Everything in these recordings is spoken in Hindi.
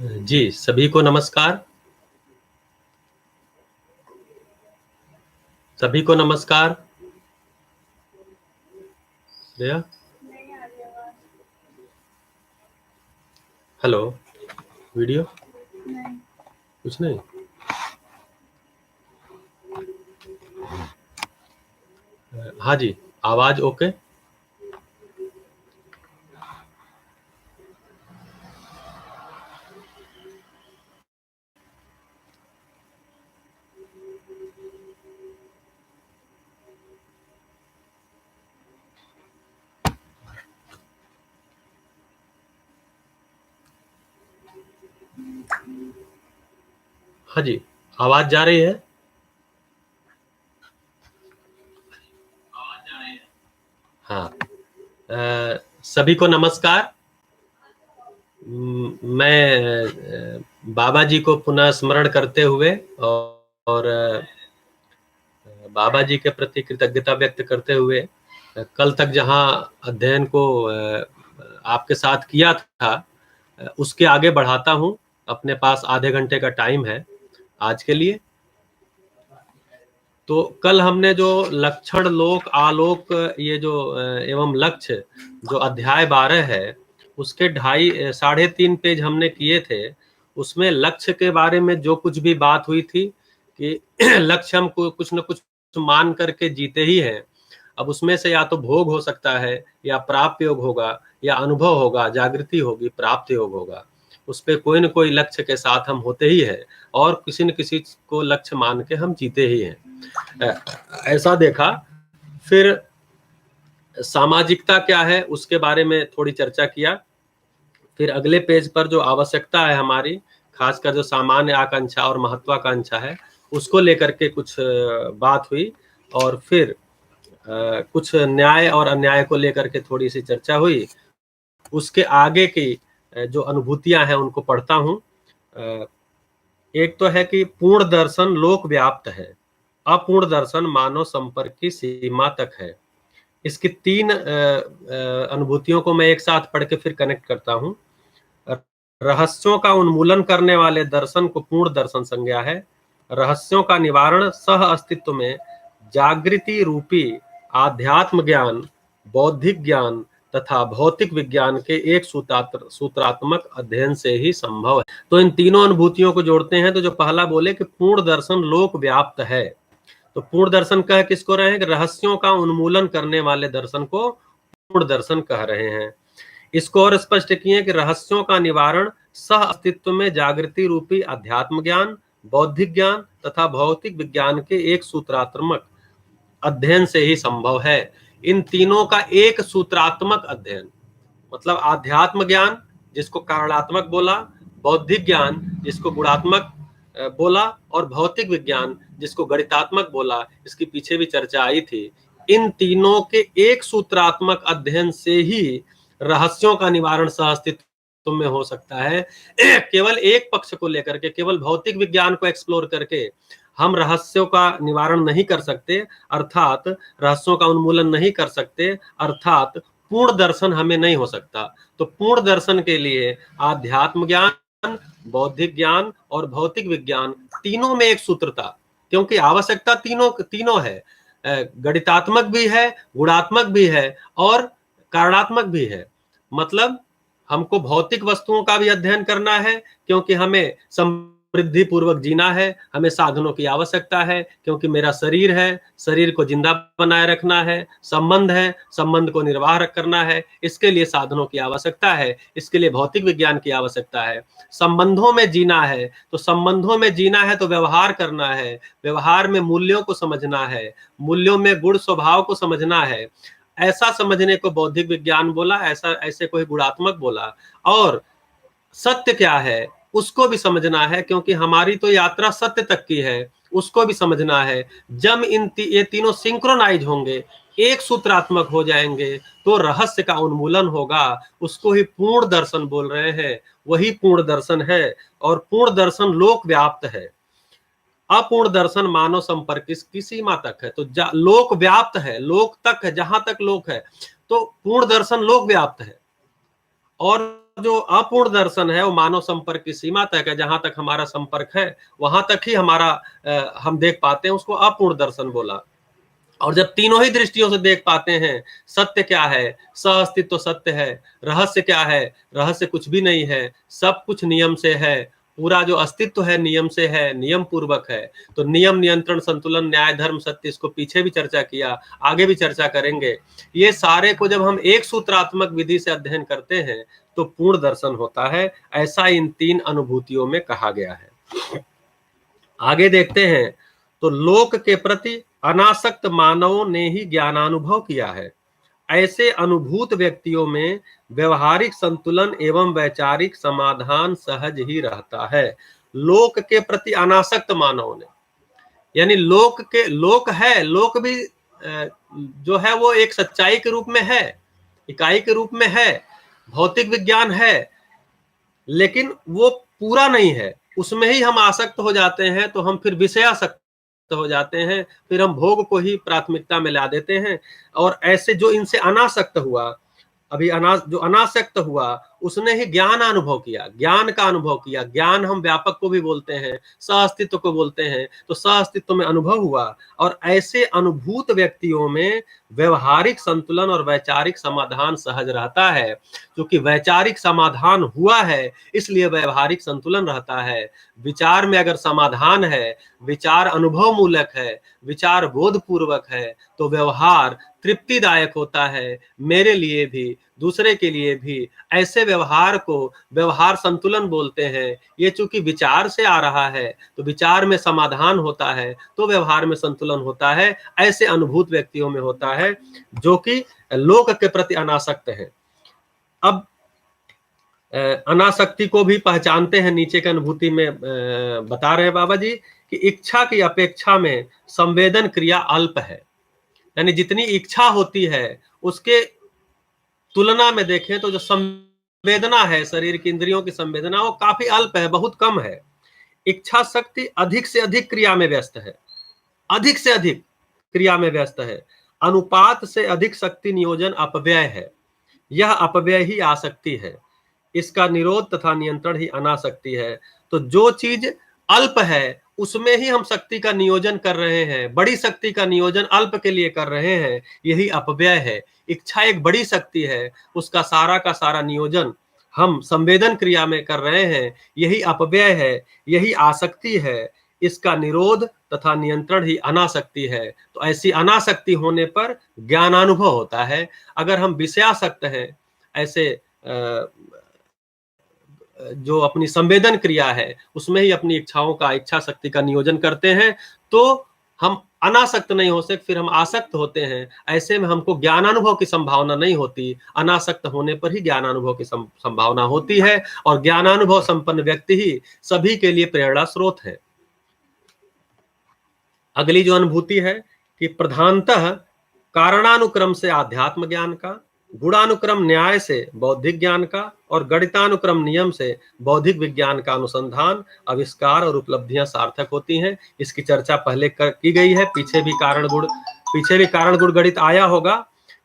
जी, सभी को नमस्कार। सभी को नमस्कार। श्रेया, हेलो, वीडियो कुछ नहीं। हाँ जी, आवाज ओके। हाँ जी, आवाज जा रही है। हाँ, सभी को नमस्कार। बाबा जी को पुनः स्मरण करते हुए और बाबा जी के प्रति कृतज्ञता व्यक्त करते हुए कल तक जहां अध्ययन को आपके साथ किया था, उसके आगे बढ़ाता हूं। अपने पास आधे घंटे का टाइम है आज के लिए। तो कल हमने जो लक्षण लोक आलोक, ये जो एवं लक्ष्य, जो अध्याय 12 है, उसके 3.5 हमने किए थे। उसमें लक्ष्य के बारे में जो कुछ भी बात हुई थी कि लक्ष्य हमको कुछ न कुछ मान करके जीते ही हैं। अब उसमें से या तो भोग हो सकता है, या प्राप्त योग होगा, या अनुभव होगा, जागृति होगी, प्राप्त योग होगा। उस पे कोई न कोई लक्ष्य के साथ हम होते ही हैं, और किसी न किसी को लक्ष्य मान के हम जीते ही हैं। ऐसा देखा। फिर सामाजिकता क्या है उसके बारे में थोड़ी चर्चा किया। फिर अगले पेज पर जो आवश्यकता है हमारी, खासकर जो सामान्य आकांक्षा और महत्वाकांक्षा है, उसको लेकर के कुछ बात हुई। और फिर कुछ न्याय और अन्याय को लेकर के थोड़ी सी चर्चा हुई। उसके आगे की जो अनुभूतियां हैं उनको पढ़ता हूं। एक तो है कि पूर्ण दर्शन लोक व्याप्त है, अपूर्ण दर्शन मानव संपर्क की सीमा तक है। इसकी 3 अनुभूतियों को मैं एक साथ पढ़ के फिर कनेक्ट करता हूं। रहस्यों का उन्मूलन करने वाले दर्शन को पूर्ण दर्शन संज्ञा है। रहस्यों का निवारण सह अस्तित्व में जागृति रूपी आध्यात्म ज्ञान, बौद्धिक ज्ञान तथा भौतिक विज्ञान के एक सूत्रात्मक अध्ययन से ही संभव है। तो इन तीनों अनुभूतियों को जोड़ते हैं तो जो पहला बोले कि पूर्ण दर्शन लोक व्याप्त है, तो पूर्ण दर्शन कह किसको रहे हैं कि रहस्यों का उन्मूलन करने वाले दर्शन को पूर्ण दर्शन कह रहे हैं। इसको और स्पष्ट किए कि रहस्यों का निवारण सह अस्तित्व में जागृति रूपी अध्यात्म ज्ञान, बौद्धिक ज्ञान तथा भौतिक विज्ञान के एक सूत्रात्मक अध्ययन से ही संभव है। इन तीनों का एक सूत्रात्मक अध्ययन मतलब आध्यात्म ज्ञान जिसको कारणात्मक बोला, बौद्धिक ज्ञान जिसको गुणात्मक बोला, और भौतिक विज्ञान जिसको गणितात्मक बोला। इसकी पीछे भी चर्चा आई थी। इन तीनों के एक सूत्रात्मक अध्ययन से ही रहस्यों का निवारण सह अस्तित्व में हो सकता है। केवल एक पक्ष को लेकर के, केवल भौतिक विज्ञान को एक्सप्लोर करके हम रहस्यों का निवारण नहीं कर सकते, अर्थात रहस्यों का उन्मूलन नहीं कर सकते, अर्थात पूर्ण दर्शन हमें नहीं हो सकता। तो पूर्ण दर्शन के लिए आध्यात्म ज्ञान, बौद्धिक ज्ञान और भौतिक विज्ञान तीनों में एक सूत्रता, क्योंकि आवश्यकता तीनों है। गणितात्मक भी है, गुणात्मक भी है और कारणात्मक भी है। मतलब हमको भौतिक वस्तुओं का भी अध्ययन करना है क्योंकि हमें समृद्धि पूर्वक जीना है, हमें साधनों की आवश्यकता है क्योंकि मेरा शरीर है, शरीर को जिंदा बनाए रखना है, संबंध है, संबंध को निर्वाह करना है, इसके लिए साधनों की आवश्यकता है, इसके लिए भौतिक विज्ञान की आवश्यकता है। संबंधों में जीना है तो संबंधों में जीना है तो व्यवहार करना है, व्यवहार में मूल्यों को समझना है, मूल्यों में गुण स्वभाव को समझना है। ऐसा समझने को बौद्धिक विज्ञान बोला, ऐसे कोई गुणात्मक बोला। और सत्य क्या है उसको भी समझना है क्योंकि हमारी तो यात्रा सत्य तक की है, उसको भी समझना है। जब ये तीनों सिंक्रोनाइज होंगे, एक सूत्रात्मक हो जाएंगे, तो रहस्य का उन्मूलन होगा। उसको ही पूर्ण दर्शन बोल रहे हैं, वही पूर्ण दर्शन है। और पूर्ण दर्शन लोक व्याप्त है, अपूर्ण दर्शन मानव संपर्क की सीमा तक है। तो लोक व्याप्त है, लोक तक है, जहां तक लोक है। तो पूर्ण दर्शन लोक व्याप्त है और जो अपूर्ण दर्शन है वो मानव संपर्क की सीमा तक है, जहां तक हमारा संपर्क है वहां तक ही हमारा हम देख पाते हैं, उसको अपूर्ण दर्शन बोला। और जब तीनों ही दृष्टियों से देख पाते हैं, सत्य क्या है, सह-अस्तित्व सत्य है, रहस्य क्या है, रहस्य कुछ भी नहीं है, सब कुछ नियम से है, पूरा जो अस्तित्व है नियम से है, नियम पूर्वक है। तो नियम, नियंत्रण, संतुलन, न्याय, धर्म, सत्य, इसको पीछे भी चर्चा किया, आगे भी चर्चा करेंगे। ये सारे को जब हम एक सूत्रात्मक विधि से अध्ययन करते हैं तो पूर्ण दर्शन होता है, ऐसा इन 3 अनुभूतियों में कहा गया है। आगे देखते हैं, तो लोक के प्रति अनासक्त मानवों ने ही ज्ञानानुभव किया है। ऐसे अनुभूत व्यक्तियों में व्यवहारिक संतुलन एवं वैचारिक समाधान सहज ही रहता है। लोक के प्रति अनासक्त मानवों ने, यानी लोक है, लोक भी जो है वो एक सच्चाई के रूप में है, इकाई के रूप में है, भौतिक विज्ञान है, लेकिन वो पूरा नहीं है। उसमें ही हम आसक्त हो जाते हैं तो हम फिर विषयासक्त हो जाते हैं, फिर हम भोग को ही प्राथमिकता में ला देते हैं। और ऐसे जो इनसे अनासक्त हुआ, अभी जो अनासक्त हुआ, उसने ही ज्ञान अनुभव किया, ज्ञान का अनुभव किया। ज्ञान हम व्यापक को भी बोलते हैं, सह-अस्तित्व को बोलते हैं, तो सह-अस्तित्व में अनुभव हुआ। और ऐसे अनुभूत व्यक्तियों में व्यवहारिक संतुलन और वैचारिक समाधान सहज रहता है। क्योंकि वैचारिक समाधान हुआ है इसलिए व्यवहारिक संतुलन रहता है। विचार में अगर समाधान है, विचार अनुभव मूलक है, विचार बोधपूर्वक है, तो व्यवहार तृप्तिदायक होता है, मेरे लिए भी, दूसरे के लिए भी। ऐसे व्यवहार को व्यवहार संतुलन बोलते हैं। ये चूंकि विचार से आ रहा है तो विचार में समाधान होता है, तो व्यवहार में संतुलन होता है। ऐसे अनुभूत व्यक्तियों में होता है जो कि लोक के प्रति अनासक्त है। अब अनासक्ति को भी पहचानते हैं, नीचे की अनुभूति में बता रहे हैं बाबा जी कि इच्छा की अपेक्षा में संवेदन क्रिया अल्प है। यानी जितनी इच्छा होती है उसके तुलना में देखें तो जो संवेदना है, शरीर की इंद्रियों की संवेदना, वो काफी अल्प है, बहुत कम है। इच्छा शक्ति अधिक से अधिक क्रिया में व्यस्त है, अधिक से अधिक क्रिया में व्यस्त है। अनुपात से अधिक शक्ति नियोजन अपव्यय है, यह अपव्यय ही आसक्ति है। इसका निरोध तथा नियंत्रण ही अनासक्ति है। तो जो चीज अल्प है उसमें ही हम शक्ति का नियोजन कर रहे हैं, बड़ी शक्ति का नियोजन अल्प के लिए कर रहे हैं, यही अपव्यय है। इच्छा एक बड़ी शक्ति है, उसका सारा का सारा नियोजन हम संवेदन क्रिया में कर रहे हैं, यही अपव्यय है, यही आसक्ति है। इसका निरोध तथा नियंत्रण ही अनासक्ति है। तो ऐसी अनासक्ति होने पर ज्ञानानुभव होता है। अगर हम विषयासक्त हैं, ऐसे जो अपनी संवेदन क्रिया है उसमें ही अपनी इच्छाओं का, इच्छा शक्ति का नियोजन करते हैं, तो हम अनासक्त नहीं हो सकते, फिर हम आसक्त होते हैं। ऐसे में हमको ज्ञानानुभव की संभावना नहीं होती। अनासक्त होने पर ही ज्ञानानुभव की संभावना होती है, और ज्ञानानुभव संपन्न व्यक्ति ही सभी के लिए प्रेरणा स्रोत है। अगली जो अनुभूति है कि प्रधानतः कारणानुक्रम से आध्यात्म ज्ञान का, गुणानुक्रम न्याय से बौद्धिक ज्ञान का, और गणितानुक्रम नियम से बौद्धिक विज्ञान का अनुसंधान, आविष्कार और उपलब्धियां सार्थक होती हैं। इसकी चर्चा पहले की गई है। पीछे भी कारण गुण गणित आया होगा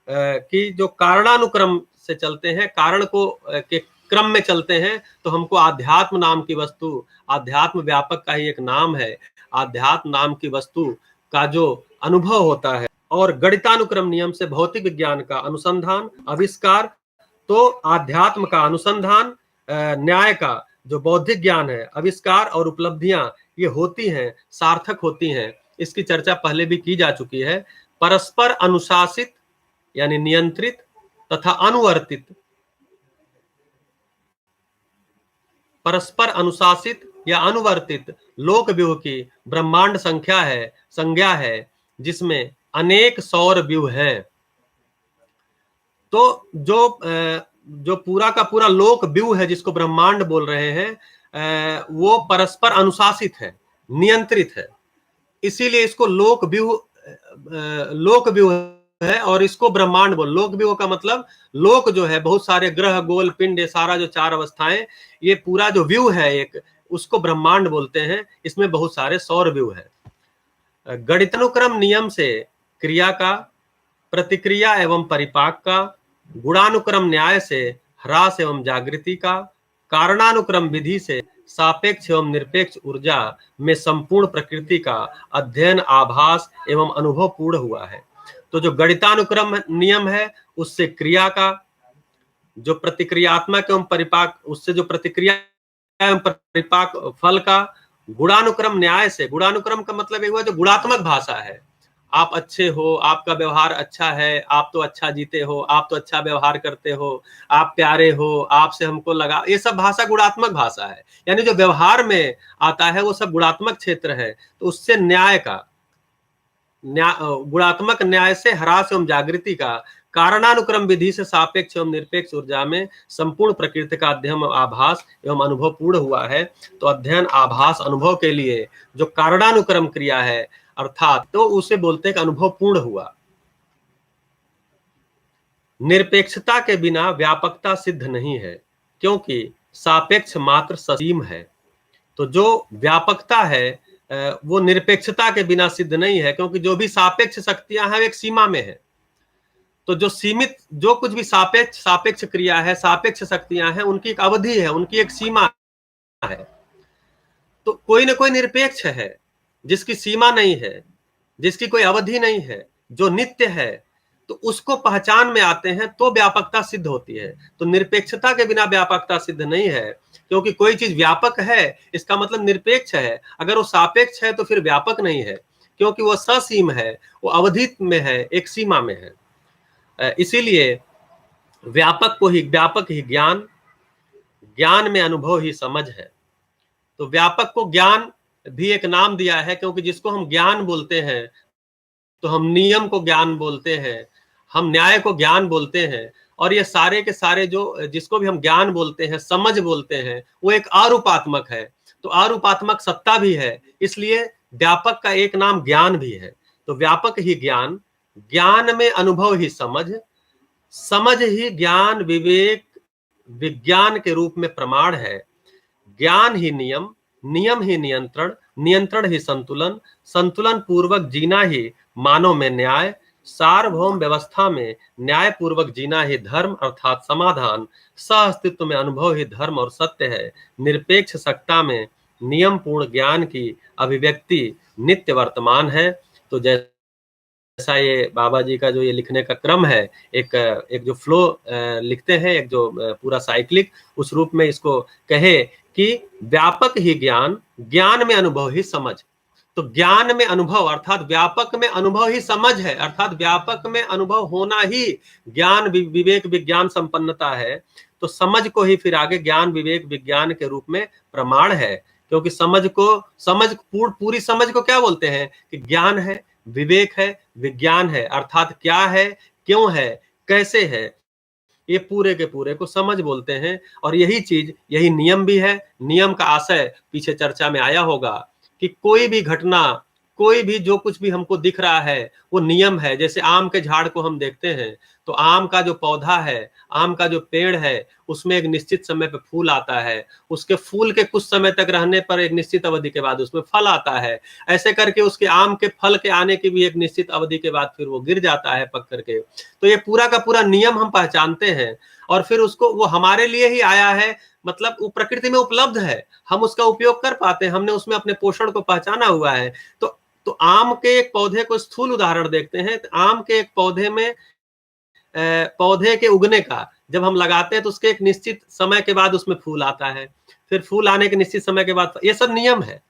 कि जो कारणानुक्रम से चलते हैं, कारण को के क्रम में चलते हैं, तो हमको आध्यात्म नाम की वस्तु, आध्यात्म व्यापक का ही एक नाम है, आध्यात्म नाम की वस्तु का जो अनुभव होता है, और गणितानुक्रम नियम से भौतिक विज्ञान का अनुसंधान, आविष्कार, तो आध्यात्म का अनुसंधान, न्याय का जो बौद्धिक ज्ञान है, आविष्कार और उपलब्धियां ये होती हैं, सार्थक होती हैं। इसकी चर्चा पहले भी की जा चुकी है। परस्पर अनुशासित यानी नियंत्रित तथा अनुवर्तित, परस्पर अनुशासित या अनुवर्तित लोक व्यूह की ब्रह्मांड संज्ञा है जिसमें अनेक सौर व्यूह हैं। तो जो पूरा का पूरा लोक व्यूह है जिसको ब्रह्मांड बोल रहे हैं, वो परस्पर अनुशासित है, नियंत्रित है, इसीलिए इसको लोक व्यूह है, और इसको ब्रह्मांड बोल। लोक व्यूह का मतलब लोक जो है, बहुत सारे ग्रह, गोल, पिंड, सारा जो 4 अवस्थाएं, ये पूरा जो व्यू है एक, उसको ब्रह्मांड बोलते हैं। इसमें बहुत सारे सौर व्यूह है। गणितानुक्रम नियम से क्रिया का, प्रतिक्रिया एवं परिपाक का, गुणानुक्रम न्याय से ह्रास एवं जागृति का कारणानुक्रम विधि से सापेक्ष एवं निरपेक्ष ऊर्जा में संपूर्ण प्रकृति का अध्ययन, आभास एवं अनुभव पूर्ण हुआ है। तो जो गणितानुक्रम नियम है उससे क्रिया का, जो प्रतिक्रियात्मक एवं परिपाक, उससे जो प्रतिक्रिया एवं परिपाक फल का, गुणानुक्रम न्याय से, गुणानुक्रम का मतलब ये हुआ जो गुणात्मक भाषा है, आप अच्छे हो, आपका व्यवहार अच्छा है, आप तो अच्छा जीते हो, आप तो अच्छा व्यवहार करते हो, आप प्यारे हो, आपसे हमको लगा, ये सब भाषा गुणात्मक भाषा है। यानी जो व्यवहार में आता है वो सब गुणात्मक क्षेत्र है। तो उससे न्याय का, गुणात्मक न्याय से ह्रास एवं जागृति का कारणानुक्रम विधि से सापेक्ष एवं निरपेक्ष ऊर्जा में संपूर्ण प्रकृति का अध्ययन, आभास एवं अनुभव पूर्ण हुआ है। तो अध्ययन, आभास, अनुभव के लिए जो कारणानुक्रम क्रिया है अर्थात, तो उसे बोलते हैं कि अनुभव पूर्ण हुआ। निरपेक्षता के बिना व्यापकता सिद्ध नहीं है, क्योंकि सापेक्ष मात्र ससीम है। तो जो व्यापकता है वो निरपेक्षता के बिना सिद्ध नहीं है, क्योंकि जो भी सापेक्ष शक्तियां हैं एक सीमा में है। तो जो सीमित, जो कुछ भी सापेक्ष क्रिया है, सापेक्ष शक्तियां हैं, उनकी एक अवधि है, उनकी एक सीमा है। तो कोई ना कोई निरपेक्ष है जिसकी सीमा नहीं है, जिसकी कोई अवधि नहीं है, जो नित्य है, तो उसको पहचान में आते हैं तो व्यापकता सिद्ध होती है। तो निरपेक्षता के बिना व्यापकता सिद्ध नहीं है, क्योंकि कोई चीज व्यापक है इसका मतलब निरपेक्ष है। अगर वो सापेक्ष है तो फिर व्यापक नहीं है, क्योंकि वो ससीम है, वो अवधि में है, एक सीमा में है। इसीलिए व्यापक ही ज्ञान, ज्ञान में अनुभव ही समझ है। तो व्यापक को ज्ञान भी एक नाम दिया है, क्योंकि जिसको हम ज्ञान बोलते हैं, तो हम नियम को ज्ञान बोलते हैं, हम न्याय को ज्ञान बोलते हैं, और ये सारे के सारे जो, जिसको भी हम ज्ञान बोलते हैं, समझ बोलते हैं, वो एक अरूपात्मक है। तो अरूपात्मक सत्ता भी है, इसलिए व्यापक का एक नाम ज्ञान भी है। तो व्यापक ही ज्ञान, ज्ञान में अनुभव ही समझ, समझ ही ज्ञान, विवेक विज्ञान के रूप में प्रमाण है। ज्ञान ही नियम, नियम ही नियंत्रण, नियंत्रण ही संतुलन, संतुलन पूर्वक जीना ही मानव में न्याय, सार्वभौम व्यवस्था में न्याय पूर्वक जीना ही धर्म अर्थात समाधान, सह अस्तित्व में अनुभव ही धर्म और सत्य है, निरपेक्ष सत्ता में नियम पूर्ण ज्ञान की अभिव्यक्ति नित्य वर्तमान है। तो जैसा ये बाबा जी का जो ये लिखने का क्रम है, एक जो फ्लो लिखते हैं, एक जो पूरा साइक्लिक, उस रूप में इसको कहे कि व्यापक ही ज्ञान, ज्ञान में अनुभव ही समझ। तो ज्ञान में अनुभव अर्थात व्यापक में अनुभव ही समझ है, अर्थात व्यापक में अनुभव होना ही ज्ञान, विवेक, विज्ञान संपन्नता है। तो समझ को ही फिर आगे ज्ञान, विवेक, विज्ञान के रूप में प्रमाण है, क्योंकि पूरी समझ को क्या बोलते हैं कि ज्ञान है, विवेक है, विज्ञान है, अर्थात क्या है, क्यों है, कैसे है, ये पूरे के पूरे को समझ बोलते हैं। और यही चीज, यही नियम भी है। नियम का आशय पीछे चर्चा में आया होगा कि कोई भी घटना, कोई भी जो कुछ भी हमको दिख रहा है वो नियम है। जैसे आम के झाड़ को हम देखते हैं, तो आम का जो पौधा है, आम का जो पेड़ है, उसमें एक निश्चित समय पे फूल आता है, उसके फूल के कुछ समय तक रहने पर एक निश्चित अवधि के बाद उसमें फल आता है, ऐसे करके उसके आम के फल के आने की भी एक निश्चित अवधि के बाद फिर वो गिर जाता है पक करके। तो ये पूरा का पूरा नियम हम पहचानते हैं, और फिर उसको, वो हमारे लिए ही आया है, मतलब वो प्रकृति में उपलब्ध है, हम उसका उपयोग कर पाते हैं, हमने उसमें अपने पोषण को पहचाना हुआ है। तो आम के एक पौधे को स्थूल उदाहरण देखते हैं। तो आम के एक पौधे में, पौधे के उगने का जब हम लगाते हैं तो उसके एक निश्चित समय के बाद उसमें फूल आता है, फिर फूल आने के निश्चित समय के बाद, ये सब नियम है।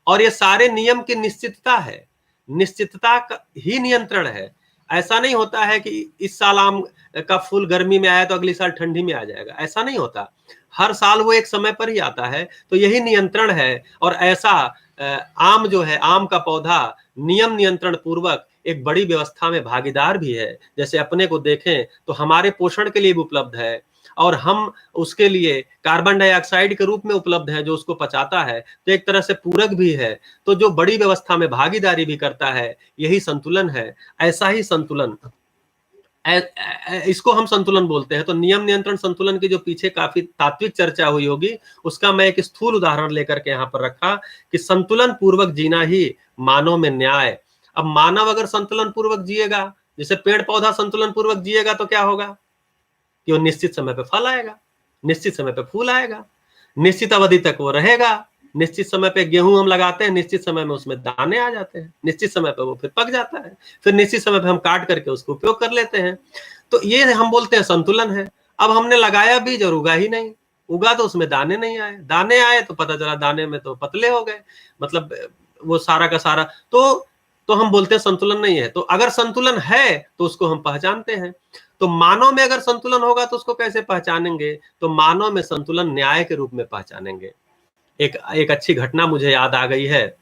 और ये सारे नियम की निश्चितता है, निश्चितता का ही नियंत्रण है। ऐसा नहीं होता है कि इस साल आम का फूल गर्मी में आया तो अगली साल ठंडी में आ जाएगा, ऐसा नहीं होता। हर साल वो एक समय पर ही आता है। तो यही नियंत्रण है। और ऐसा आम जो है, आम का पौधा नियम नियंत्रण पूर्वक एक बड़ी व्यवस्था में भागीदार भी है। जैसे अपने को देखें तो हमारे पोषण के लिए भी उपलब्ध है, और हम उसके लिए कार्बन डाइऑक्साइड के रूप में उपलब्ध है जो उसको पचाता है, तो एक तरह से पूरक भी है। तो जो बड़ी व्यवस्था में भागीदारी भी करता है, यही संतुलन है। ऐसा ही संतुलन, इसको हम संतुलन बोलते हैं। तो नियम नियंत्रण संतुलन की जो पीछे काफी तात्विक चर्चा हुई होगी, उसका मैं एक स्थूल उदाहरण लेकर के यहाँ पर रखा कि संतुलन पूर्वक जीना ही मानव में न्याय। अब मानव अगर संतुलन पूर्वक जिएगा, जैसे पेड़ पौधा संतुलन पूर्वक जिएगा तो क्या होगा? कि वो निश्चित समय पे फल आएगा, निश्चित समय पे फूल आएगा, निश्चित अवधि तक वो रहेगा, निश्चित समय पे गेहूं हम लगाते हैं, निश्चित समय में उसमें दाने आ जाते हैं, निश्चित समय पे वो फिर पक जाता है, फिर निश्चित समय पे हम काट करके उसको उपयोग कर लेते हैं। तो ये हम बोलते हैं संतुलन है। अब हमने लगाया बीज और उगा ही नहीं, उगा तो उसमें दाने नहीं आए, दाने आए तो पता चला दाने में तो पतले हो गए, मतलब वो सारा का सारा तो हम बोलते हैं संतुलन नहीं है। तो अगर संतुलन है तो उसको हम पहचानते हैं। तो मानव में अगर संतुलन होगा तो उसको कैसे पहचानेंगे? तो मानव में संतुलन न्याय के रूप में पहचानेंगे। एक अच्छी घटना मुझे याद आ गई है।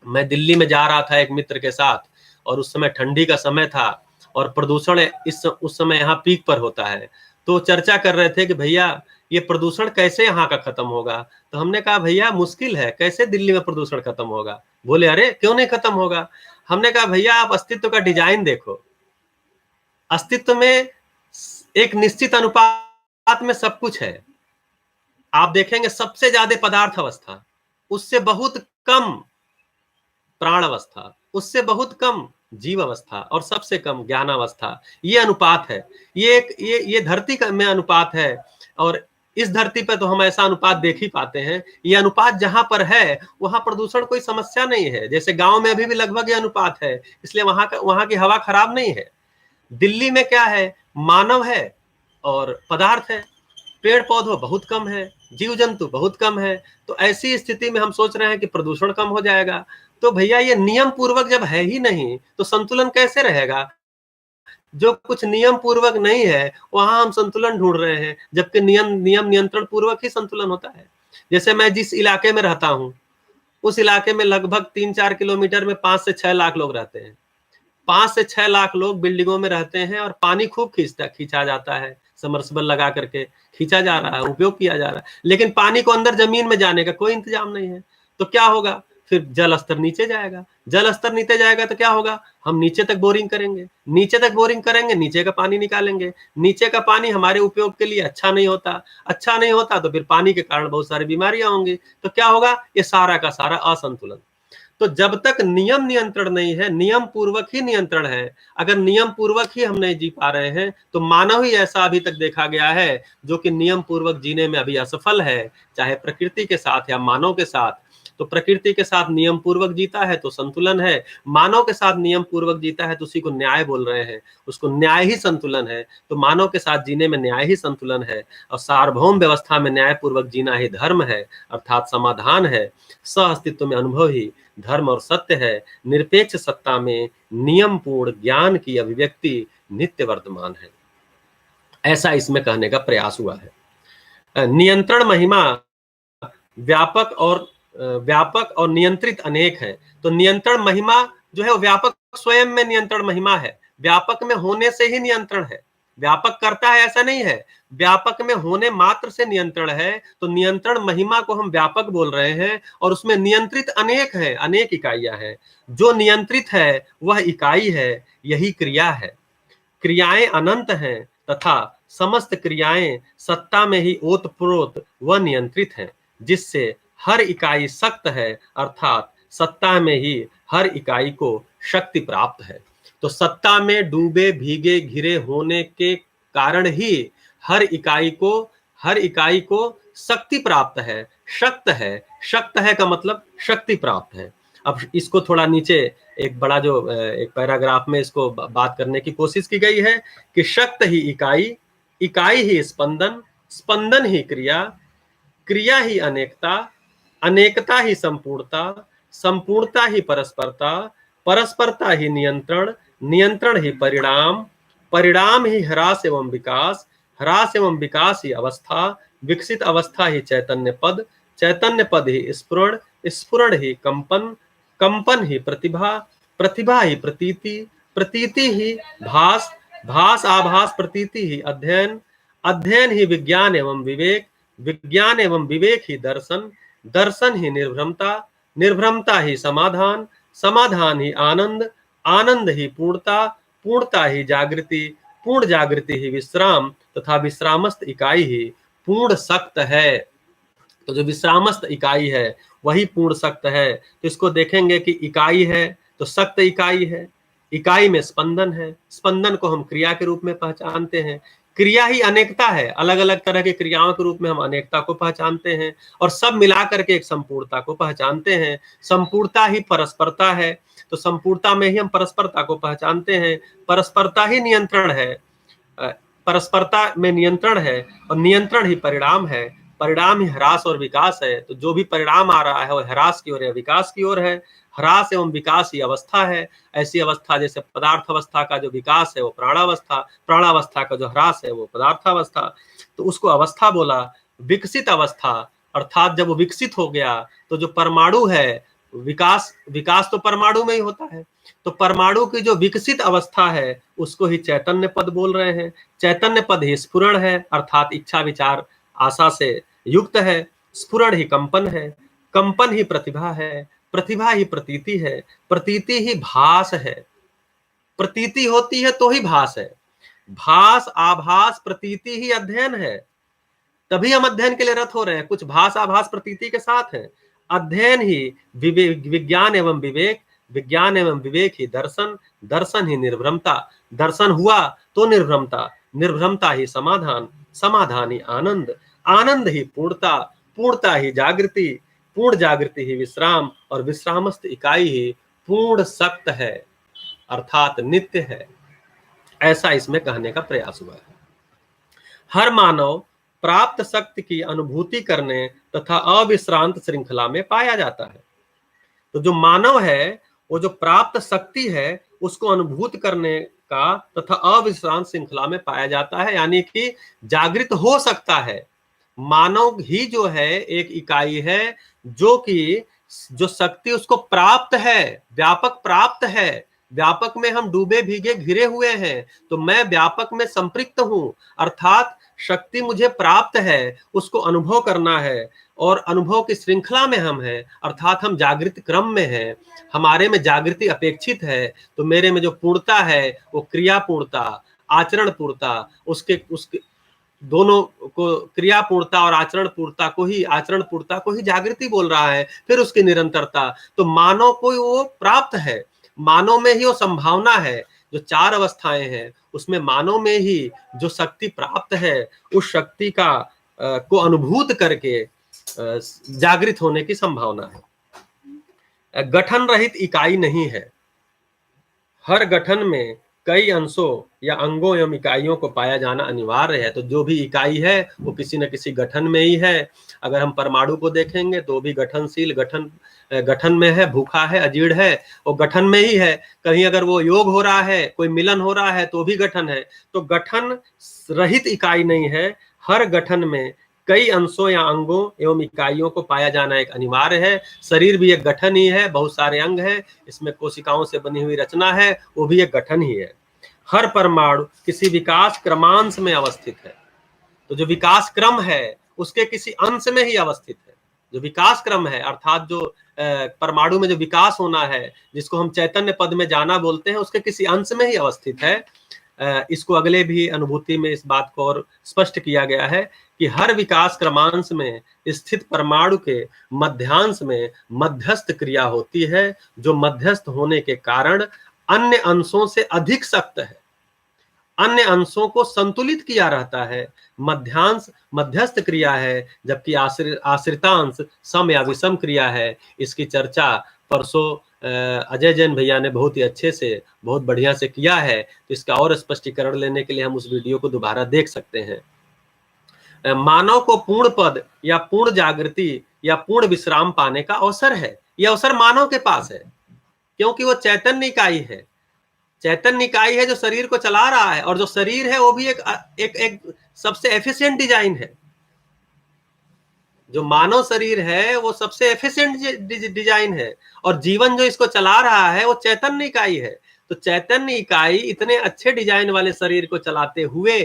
मैं दिल्ली में जा रहा था एक मित्र के साथ, और उस समय ठंडी का समय था और प्रदूषण उस समय यहाँ पीक पर होता है। तो चर्चा कर रहे थे कि भैया ये प्रदूषण कैसे यहाँ का खत्म होगा। तो हमने कहा भैया मुश्किल है, कैसे दिल्ली में प्रदूषण खत्म होगा? बोले अरे क्यों नहीं खत्म होगा? हमने कहा भैया आप अस्तित्व का डिजाइन देखो, अस्तित्व में एक निश्चित अनुपात में सब कुछ है। आप देखेंगे सबसे ज्यादा पदार्थ अवस्था, उससे बहुत कम प्राण अवस्था, उससे बहुत कम जीव अवस्था, और सबसे कम ज्ञान अवस्था। ये अनुपात है, ये धरती में अनुपात है। और इस धरती पर तो हम ऐसा अनुपात देख ही पाते हैं। ये अनुपात जहां पर है वहां प्रदूषण कोई समस्या नहीं है। जैसे गांव में अभी भी लगभग ये अनुपात है, इसलिए वहां की हवा खराब नहीं है। दिल्ली में क्या है? मानव है और पदार्थ है, पेड़ पौधे बहुत कम है, जीव जंतु बहुत कम है। तो ऐसी स्थिति में हम सोच रहे हैं कि प्रदूषण कम हो जाएगा। तो भैया ये नियम पूर्वक जब है ही नहीं तो संतुलन कैसे रहेगा? जो कुछ नियम पूर्वक नहीं है वहां हम संतुलन ढूंढ रहे हैं, जबकि नियम नियंत्रण पूर्वक ही संतुलन होता है। जैसे मैं जिस इलाके में रहता हूं, उस इलाके में लगभग 3-4 किलोमीटर में 5 से 6 लाख लोग रहते हैं। 5 से 6 लाख लोग बिल्डिंगों में रहते हैं और पानी खूब खींचा जाता है, समर्सिबल लगा करके खींचा जा रहा है, उपयोग किया जा रहा है, लेकिन पानी को अंदर जमीन में जाने का कोई इंतजाम नहीं है। तो क्या होगा? फिर जल स्तर नीचे जाएगा, जल स्तर नीचे जाएगा तो क्या होगा? हम नीचे तक बोरिंग करेंगे, नीचे तक बोरिंग करेंगे, नीचे का पानी निकालेंगे, नीचे का पानी हमारे उपयोग के लिए अच्छा नहीं होता, अच्छा नहीं होता तो फिर पानी के कारण बहुत सारी बीमारियां होंगी। तो क्या होगा? ये सारा का सारा असंतुलन। तो जब तक नियम नियंत्रण नहीं है, नियम पूर्वक ही नियंत्रण है, अगर नियम पूर्वक ही हम नहीं जी पा रहे हैं तो मानव ही ऐसा अभी तक देखा गया है जो कि नियम पूर्वक जीने में अभी असफल है, चाहे प्रकृति के साथ या मानव के साथ। तो प्रकृति के साथ नियम पूर्वक जीता है तो संतुलन है, मानव के साथ नियम पूर्वक जीता है तो उसी को न्याय बोल रहे हैं, उसको न्याय ही संतुलन है। तो मानव के साथ जीने में न्याय ही संतुलन है, और सार्वभौम व्यवस्था में न्याय पूर्वक जीना ही धर्म है, अर्थात समाधान है। सह अस्तित्व में अनुभव ही धर्म और सत्य है। निरपेक्ष सत्ता में नियम पूर्ण ज्ञान की अभिव्यक्ति नित्य वर्तमान है। ऐसा इसमें कहने का प्रयास हुआ है। नियंत्रण महिमा व्यापक और नियंत्रित अनेक है। तो नियंत्रण महिमा जो है वो व्यापक स्वयं में नियंत्रण महिमा है, व्यापक में होने से ही नियंत्रण है। व्यापक करता है ऐसा नहीं है, व्यापक में होने मात्र से नियंत्रण है। तो नियंत्रण महिमा को हम व्यापक बोल रहे हैं, और उसमें नियंत्रित अनेक है, अनेक इकाइयां हैं। जो नियंत्रित है वह इकाई है, यही क्रिया है। क्रियाएं अनंत हैं तथा समस्त क्रियाएं सत्ता में ही ओतप्रोत व नियंत्रित हैं, जिससे हर इकाई सक्त है, अर्थात सत्ता में ही हर इकाई को शक्ति प्राप्त है। तो सत्ता में डूबे भीगे घिरे होने के कारण ही हर इकाई को शक्ति प्राप्त है, शक्त है। शक्त है का मतलब शक्ति प्राप्त है। अब इसको थोड़ा नीचे एक बड़ा जो एक पैराग्राफ में इसको बात करने की कोशिश की गई है कि शक्त ही इकाई, इकाई ही स्पंदन, स्पंदन ही क्रिया, क्रिया ही अनेकता, अनेकता ही संपूर्णता, संपूर्णता ही परस्परता, परस्परता ही नियंत्रण, नियंत्रण ही परिणाम, परिणाम ही ह्रास एवं विकास, ह्रास एवं विकास ही अवस्था, विकसित अवस्था ही चैतन्य पद, चैतन्य पद ही स्फुरण, स्फुरण ही कंपन, कंपन ही प्रतिभा, प्रतिभा ही प्रतीति, प्रतीति ही भास, भास आभास प्रतीति ही अध्ययन, अध्ययन ही विज्ञान एवं विवेक, विज्ञान एवं विवेक ही दर्शन, दर्शन ही निर्भ्रमता, निर्भ्रमता ही समाधान, समाधान ही आनंद, आनंद ही पूर्णता, पूर्णता ही जागृति, पूर्ण जागृति ही विश्राम, तथा विश्रामस्थ इकाई ही पूर्ण सक्त है। तो जो विश्रामस्थ इकाई है वही पूर्ण सक्त है। तो इसको देखेंगे कि इकाई है तो सक्त इकाई है, इकाई में स्पंदन है, स्पंदन को हम क्रिया के रूप में पहचानते हैं, क्रिया ही अनेकता है, अलग अलग तरह की क्रियाओं के रूप में हम अनेकता को पहचानते हैं और सब मिलाकर के एक संपूर्णता को पहचानते हैं। संपूर्णता ही परस्परता है, तो संपूर्णता में ही हम परस्परता को पहचानते हैं। परस्परता ही नियंत्रण है, परस्परता में नियंत्रण है और नियंत्रण ही परिणाम है, परिणाम ही ह्रास और विकास है। तो जो भी परिणाम आ रहा है वो ह्रास की ओर या विकास की ओर है। ह्रास एवं विकास ही अवस्था है। ऐसी अवस्था जैसे पदार्थ अवस्था का जो विकास है वो प्राणावस्था, प्राणावस्था का जो ह्रास है वो पदार्थावस्था, तो उसको अवस्था बोला। विकसित अवस्था अर्थात जब वो विकसित हो गया तो जो परमाणु है, विकास विकास तो परमाणु में ही होता है, तो परमाणु की जो विकसित अवस्था है उसको ही चैतन्य पद बोल रहे हैं। चैतन्य पद ही स्फुरण है, अर्थात इच्छा विचार आशा से युक्त है। स्फुरण ही कंपन है, कंपन ही प्रतिभा है, प्रतिभा ही प्रतीति है, प्रतीति ही भास है। प्रतीति होती है तो ही भास है। भास आभास प्रतीति ही अध्ययन है, तभी हम अध्ययन के लिए रत हो रहे हैं। कुछ भास आभास प्रतीति के साथ है। अध्ययन ही विज्ञान एवं विवेक, विज्ञान एवं विवेक ही दर्शन, दर्शन ही निर्भ्रमता, दर्शन हुआ तो निर्भ्रमता, निर्भ्रमता ही समाधान, समाधान ही आनंद, आनंद ही पूर्णता, पूर्णता ही जागृति, पूर्ण जागृति ही विश्राम और विश्रामस्थ इकाई ही पूर्ण सक्त है, अर्थात नित्य है। ऐसा इसमें कहने का प्रयास हुआ है। हर मानव प्राप्त शक्ति की अनुभूति करने तथा अविश्रांत श्रृंखला में पाया जाता है। तो जो मानव है वो जो प्राप्त शक्ति है उसको अनुभूत करने का तथा अविश्रांत श्रृंखला में पाया जाता है, यानी कि जागृत हो सकता है। मानव ही जो है एक इकाई है जो कि जो शक्ति उसको प्राप्त है, व्यापक प्राप्त है। व्यापक में हम डूबे भीगे घिरे हुए हैं, तो मैं व्यापक में संपृक्त हूं, अर्थात शक्ति मुझे प्राप्त है, उसको अनुभव करना है और अनुभव की श्रृंखला में हम हैं, अर्थात हम जागृत क्रम में हैं, हमारे में जागृति अपेक्षित है। तो मेरे में जो पूर्णता है वो क्रिया पूर्णता, आचरण पूर्णता, उसके दोनों को, क्रिया पूर्णता और आचरण पूर्णता को ही, आचरण पूर्णता को ही जागृति बोल रहा है। फिर उसकी निरंतरता, तो मानव को वो प्राप्त है, मानव में ही वो संभावना है। जो चार अवस्थाएं हैं उसमें मानव में ही जो शक्ति प्राप्त है उस शक्ति का को अनुभूत करके जागृत होने की संभावना है। गठन रहित इकाई नहीं है। हर गठन में कई अंशों या अंगों एवं इकाइयों को पाया जाना अनिवार्य है। तो जो भी इकाई है वो किसी न किसी गठन में ही है। अगर हम परमाणु को देखेंगे तो भी गठनशील, गठन में है, भूखा है, अजीर्ण है, वो गठन में ही है। कहीं अगर वो योग हो रहा है, कोई मिलन हो रहा है तो भी गठन है। तो गठन रहित इकाई नहीं है। हर गठन में कई अंशों या अंगों एवं इकाइयों को पाया जाना एक अनिवार्य है। शरीर भी एक गठन ही है, बहुत सारे अंग है, इसमें कोशिकाओं से बनी हुई रचना है, वो भी एक गठन ही है। हर परमाणु किसी विकास क्रमांश में अवस्थित है। तो जो विकास क्रम है उसके किसी अंश में ही अवस्थित है। जो विकास क्रम है अर्थात जो परमाणु में जो विकास होना है, जिसको हम चैतन्य पद में जाना बोलते हैं, उसके किसी अंश में ही अवस्थित है। इसको अगले भी अनुभूति में इस बात को और स्पष्ट किया गया है कि हर विकास क्रमांश में स्थित परमाणु के मध्यांश में मध्यस्थ क्रिया होती है, जो मध्यस्थ होने के कारण अन्य अंशों से अधिक सख्त है, अन्य अंशों को संतुलित किया रहता है। मध्यांश मध्यस्थ क्रिया है, जबकि आश्रितांश सम या विषम क्रिया है। इसकी चर्चा परसों अजय जैन भैया ने बहुत ही अच्छे से, बहुत बढ़िया से किया है। तो इसका और स्पष्टीकरण लेने के लिए हम उस वीडियो को दोबारा देख सकते हैं। मानव को पूर्ण पद या पूर्ण जागृति या पूर्ण विश्राम पाने का अवसर है। यह अवसर मानव के पास है क्योंकि वो चैतन्य इकाई है। चैतन्य इकाई है जो शरीर को चला रहा है, और जो शरीर है वो भी एक सबसे एफिशिएंट डिजाइन है। जो मानव शरीर है वो सबसे एफिशिएंट डिजाइन है, और जीवन जो इसको चला रहा है वो चैतन्य इकाई है। तो चैतन्य इकाई इतने अच्छे डिजाइन वाले शरीर को चलाते हुए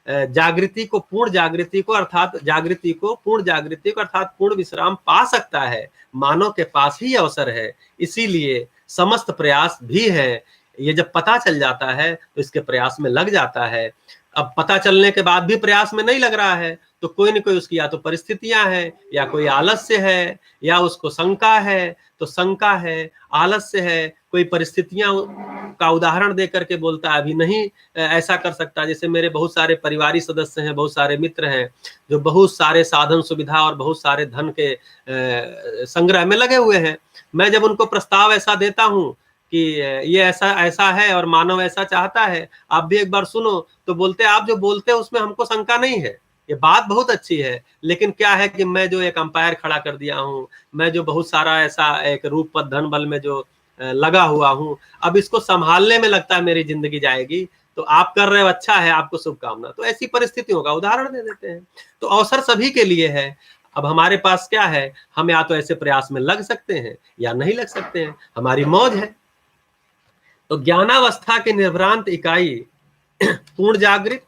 जागृति को, पूर्ण जागृति को, अर्थात जागृति को, पूर्ण जागृति को अर्थात पूर्ण विश्राम पा सकता है। मानव के पास ही अवसर है, इसीलिए समस्त प्रयास भी है। ये जब पता चल जाता है तो इसके प्रयास में लग जाता है। अब पता चलने के बाद भी प्रयास में नहीं लग रहा है तो कोई न कोई उसकी या तो परिस्थितियां हैं, या कोई आलस्य है, या उसको शंका है तो शंका है, आलस्य है, कोई परिस्थितियां का उदाहरण दे करके बोलता है अभी नहीं ऐसा कर सकता। जैसे मेरे बहुत सारे परिवारी सदस्य हैं, बहुत सारे मित्र हैं जो बहुत सारे साधन सुविधा और बहुत सारे धन के संग्रह में लगे हुए हैं। मैं जब उनको प्रस्ताव ऐसा देता हूं कि ये ऐसा ऐसा है और मानव ऐसा चाहता है, आप भी एक बार सुनो, तो बोलते आप जो बोलते हैं उसमें हमको शंका नहीं है, ये बात बहुत अच्छी है, लेकिन क्या है कि मैं जो एक अंपायर खड़ा कर दिया हूं, मैं जो बहुत सारा ऐसा एक रूप पद धन बल में जो लगा हुआ हूं, अब इसको संभालने में लगता है मेरी जिंदगी जाएगी, तो आप कर रहे हो अच्छा है, आपको शुभकामना। तो ऐसी परिस्थितियों का उदाहरण दे देते हैं। तो अवसर सभी के लिए है। अब हमारे पास क्या है, हम या तो ऐसे प्रयास में लग सकते हैं या नहीं लग सकते हैं, हमारी मौज है। तो ज्ञानावस्था की निर्भ्रांत इकाई पूर्ण जागृत,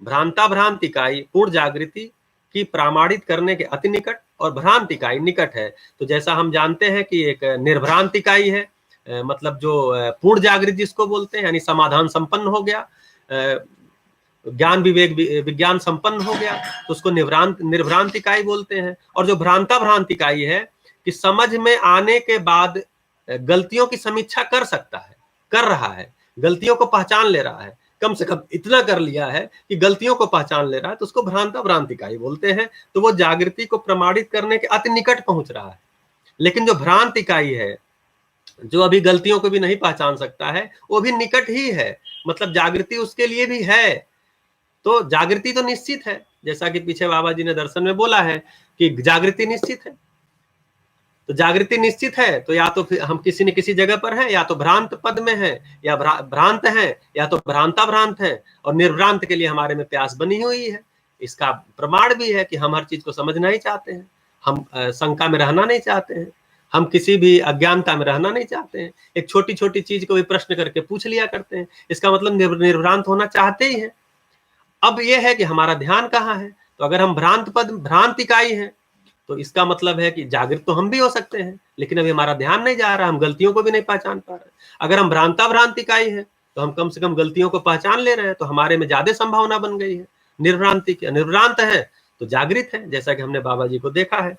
भ्रांता भ्रांत इकाई पूर्ण जागृति की प्रमाणित करने के अति निकट और भ्रांत इकाई निकट है। तो जैसा हम जानते हैं कि एक निर्भ्रांत इकाई है, मतलब जो पूर्ण जागृत जिसको बोलते हैं, यानी समाधान संपन्न हो गया, ज्ञान विवेक विज्ञान संपन्न हो गया, तो उसको निर्भ्रांत इकाई बोलते हैं। और जो भ्रांता भ्रांत इकाई है कि समझ में आने के बाद गलतियों की समीक्षा कर सकता है, कर रहा है, गलतियों को पहचान ले रहा है, कम से कम इतना कर लिया है कि गलतियों को पहचान ले रहा है, तो उसको भ्रांता भ्रांत इकाई बोलते हैं। तो वो जागृति को प्रमाणित करने के अति निकट पहुंच रहा है। लेकिन जो भ्रांत इकाई है, जो अभी गलतियों को भी नहीं पहचान सकता है, वो भी निकट ही है, मतलब जागृति उसके लिए भी है। तो जागृति तो निश्चित है, जैसा कि पीछे बाबा जी ने दर्शन में बोला है कि जागृति निश्चित है। तो जागृति निश्चित है, तो या तो फिर हम किसी न किसी जगह पर हैं, या तो भ्रांत पद में हैं, या भ्रांत हैं, या तो भ्रांता भ्रांत हैं, और निर्भ्रांत के लिए हमारे में प्यास बनी हुई है। इसका प्रमाण भी है कि हम हर चीज को समझना ही चाहते हैं, हम शंका में रहना नहीं चाहते हैं, हम किसी भी अज्ञानता में रहना नहीं चाहते हैं, एक छोटी छोटी चीज को भी प्रश्न करके पूछ लिया करते हैं। इसका मतलब निर्भ्रांत होना चाहते ही है। अब यह है कि हमारा ध्यान कहाँ है। तो अगर हम भ्रांत इकाई है, तो इसका मतलब है कि जागृत तो हम भी हो सकते हैं, लेकिन अभी हमारा ध्यान नहीं जा रहा, हम गलतियों को भी नहीं पहचान पा रहे। अगर हम भ्रांता भ्रांत इकाई है, तो हम कम से कम गलतियों को पहचान ले रहे हैं, तो हमारे में ज्यादा संभावना बन गई है। निर्भ्रांत है तो जागृत है, जैसा कि हमने बाबा जी को देखा है।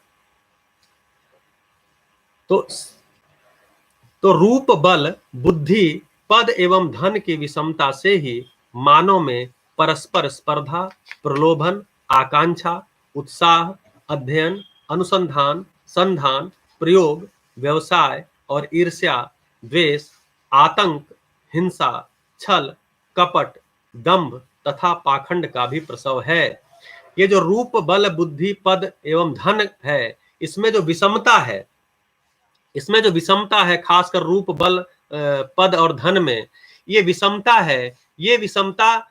तो रूप बल बुद्धि पद एवं धन की विषमता से ही मानव में परस्पर स्पर्धा, प्रलोभन, आकांक्षा, उत्साह, अध्ययन, अनुसंधान, संधान, प्रयोग, व्यवसाय और ईर्ष्या, द्वेष, आतंक, हिंसा, छल, कपट, दंभ तथा पाखंड का भी प्रसव है। ये जो रूप बल बुद्धि पद एवं धन है, इसमें जो विषमता है, खासकर रूप बल पद और धन में ये विषमता है। ये विषमता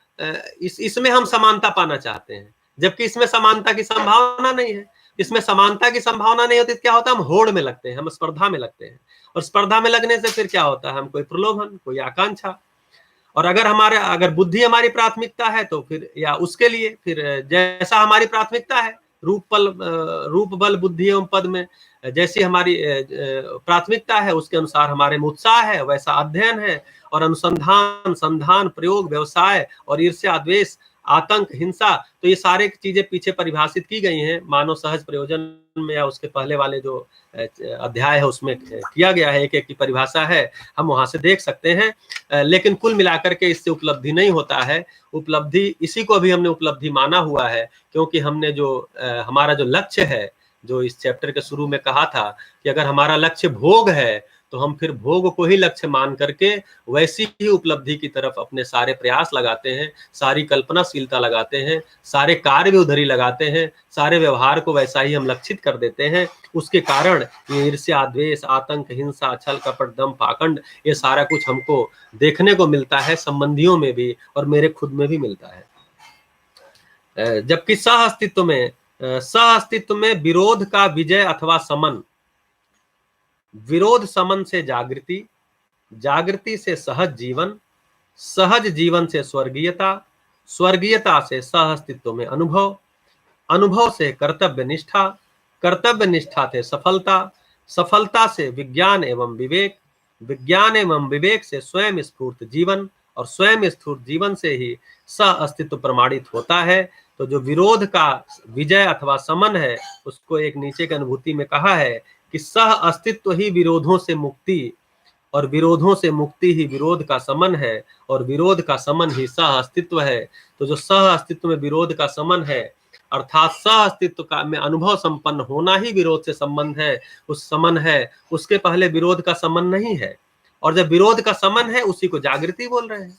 इसमें हम समानता पाना चाहते हैं, जबकि इसमें समानता की संभावना नहीं है। इसमें समानता की संभावना नहीं होती तो क्या होता है, हम होड़ में लगते हैं, हम स्पर्धा में लगते हैं, और स्पर्धा में लगने से फिर क्या होता है, हम कोई प्रलोभन, कोई आकांक्षा। और अगर बुद्धि हमारी प्राथमिकता है, तो फिर या उसके लिए फिर जैसा हमारी प्राथमिकता है, रूप बल बुद्धि एवं पद में जैसी हमारी प्राथमिकता है, उसके अनुसार हमारे में उत्साह है, वैसा अध्ययन है, और अनुसंधान, संधान, प्रयोग, व्यवसाय और ईर्ष्या, द्वेष, आतंक, हिंसा। तो ये सारे चीजें पीछे परिभाषित की गई हैं मानव सहज प्रयोजन में, या उसके पहले वाले जो अध्याय है उसमें किया गया है, एक एक की परिभाषा है, हम वहां से देख सकते हैं। लेकिन कुल मिलाकर के इससे उपलब्धि नहीं होता है। उपलब्धि, इसी को भी हमने उपलब्धि माना हुआ है, क्योंकि हमने जो हमारा जो लक्ष्य है, जो इस चैप्टर के शुरू में कहा था कि अगर हमारा लक्ष्य भोग है, तो हम फिर भोग को ही लक्ष्य मान करके वैसी ही उपलब्धि की तरफ अपने सारे प्रयास लगाते हैं, सारी कल्पनाशीलता लगाते हैं, सारे कार्य भी उधर ही लगाते हैं, सारे व्यवहार को वैसा ही हम लक्षित कर देते हैं। उसके कारण ये ईर्ष्या, द्वेष, आतंक, हिंसा, छल, कपट, दंभ, पाखंड, ये सारा कुछ हमको देखने को मिलता है, संबंधियों में भी और मेरे खुद में भी मिलता है। जबकि सह अस्तित्व में विरोध का विजय अथवा समन, विरोध समन से जागृति, जागृति से सहज जीवन, सहज जीवन से स्वर्गीयता, स्वर्गीयता से सह अस्तित्व में अनुभव, अनुभव से कर्तव्य निष्ठा, कर्तव्य निष्ठा से सफलता, सफलता से विज्ञान एवं विवेक, विज्ञान एवं विवेक से स्वयं स्फूर्त जीवन, और स्वयं स्फूर्त जीवन से ही सह अस्तित्व प्रमाणित होता है। तो जो विरोध का विजय अथवा समन है, उसको एक नीचे की अनुभूति में कहा है कि सह अस्तित्व ही विरोधों से मुक्ति और विरोधों से मुक्ति ही विरोध का समन है, और विरोध का समन ही सह अस्तित्व है। तो जो सह अस्तित्व में विरोध का समन है, अर्थात सह अस्तित्व का में अनुभव संपन्न होना ही विरोध से संबंध है, उस समन है, उसके पहले विरोध का समन नहीं है। और जब विरोध का समन है, उसी को जागृति बोल रहे हैं।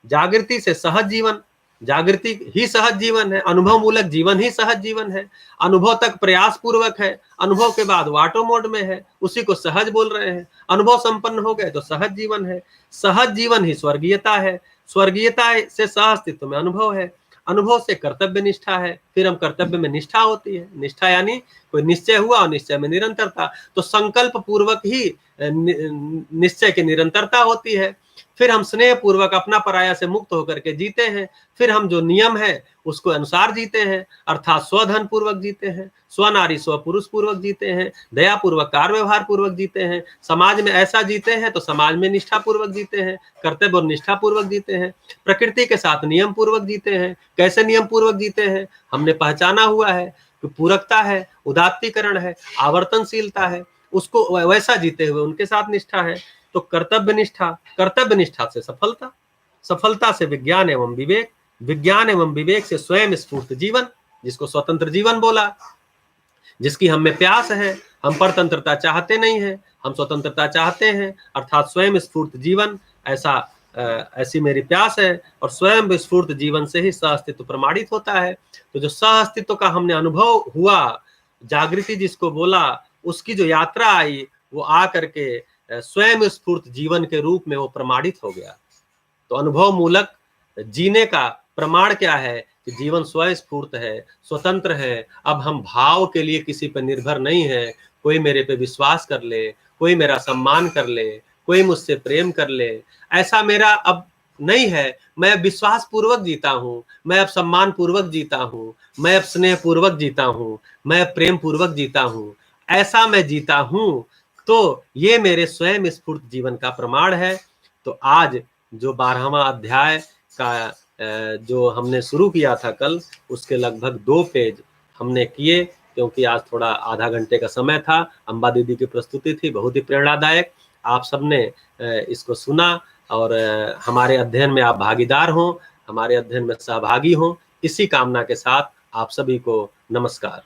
जागृति से सहज जीवन, जागृति ही सहज जीवन है, अनुभव मूलक जीवन ही सहज जीवन है। अनुभव तक प्रयास पूर्वक है, अनुभव के बाद वाटो मोड में है, उसी को सहज बोल रहे हैं। अनुभव संपन्न हो गए तो सहज जीवन है। सहज जीवन ही स्वर्गीयता है, स्वर्गीयता से सह अस्तित्व में अनुभव है, अनुभव से कर्तव्य निष्ठा है, फिर हम कर्तव्य में निष्ठा होती है। निष्ठा यानी कोई निश्चय हुआ और निश्चय में निरंतरता, तो संकल्प पूर्वक ही निश्चय की निरंतरता होती है। फिर हम स्नेह पूर्वक अपना पराया से मुक्त होकर के जीते हैं। फिर हम जो नियम है उसको अनुसार जीते हैं, अर्थात स्वधन पूर्वक जीते हैं, स्वनारी स्वपुरुष पूर्वक जीते हैं, दया पूर्वक कार्य व्यवहार पूर्वक जीते हैं। समाज में ऐसा जीते हैं तो समाज में निष्ठा पूर्वक जीते हैं, कर्तव्य और निष्ठा पूर्वक जीते हैं। प्रकृति के साथ नियम पूर्वक जीते हैं। कैसे नियम पूर्वक जीते हैं? हमने पहचाना हुआ है कि पूरकता है, उदात्तीकरण है, आवर्तनशीलता है, उसको वैसा जीते हुए उनके साथ निष्ठा है। तो कर्तव्य निष्ठा, कर्तव्य निष्ठा से सफलता, सफलता से विज्ञान एवं विवेक, विज्ञान एवं विवेक से स्वयं स्फूर्त जीवन, जिसको स्वतंत्र जीवन बोला, जिसकी हम में प्यास है। हम परतंत्रता चाहते नहीं है, हम स्वतंत्रता चाहते हैं, अर्थात स्वयं स्फूर्त जीवन, ऐसी मेरी प्यास है। और स्वयं स्फूर्त जीवन से ही सह अस्तित्व प्रमाणित होता है। तो जो सह अस्तित्व का हमने अनुभव हुआ, जागृति जिसको बोला, उसकी जो यात्रा आई, वो आ करके स्वयं स्फूर्त जीवन के रूप में वो प्रमाणित हो गया। तो अनुभव मूलक जीने का प्रमाण क्या है? कि जीवन स्वस्फूर्त है, स्वतंत्र है। अब हम भाव के लिए किसी पर निर्भर नहीं है। कोई मेरे पे विश्वास कर ले, कोई मेरा सम्मान कर ले, कोई मुझसे प्रेम कर ले, ऐसा मेरा अब नहीं है। मैं विश्वास पूर्वक जीता हूँ, मैं अब सम्मान पूर्वक जीता हूँ, मैं अब स्नेह पूर्वक जीता हूँ, मैं अब प्रेम पूर्वक जीता हूँ, ऐसा मैं जीता हूँ। तो ये मेरे स्वयं स्फूर्त जीवन का प्रमाण है। तो आज जो 12वां अध्याय का जो हमने शुरू किया था कल, उसके लगभग 2 पेज हमने किए, क्योंकि आज थोड़ा आधा घंटे का समय था। अम्बा दीदी की प्रस्तुति थी, बहुत ही प्रेरणादायक। आप सबने इसको सुना और हमारे अध्ययन में आप भागीदार हों, हमारे अध्ययन में सहभागी हों, इसी कामना के साथ आप सभी को नमस्कार।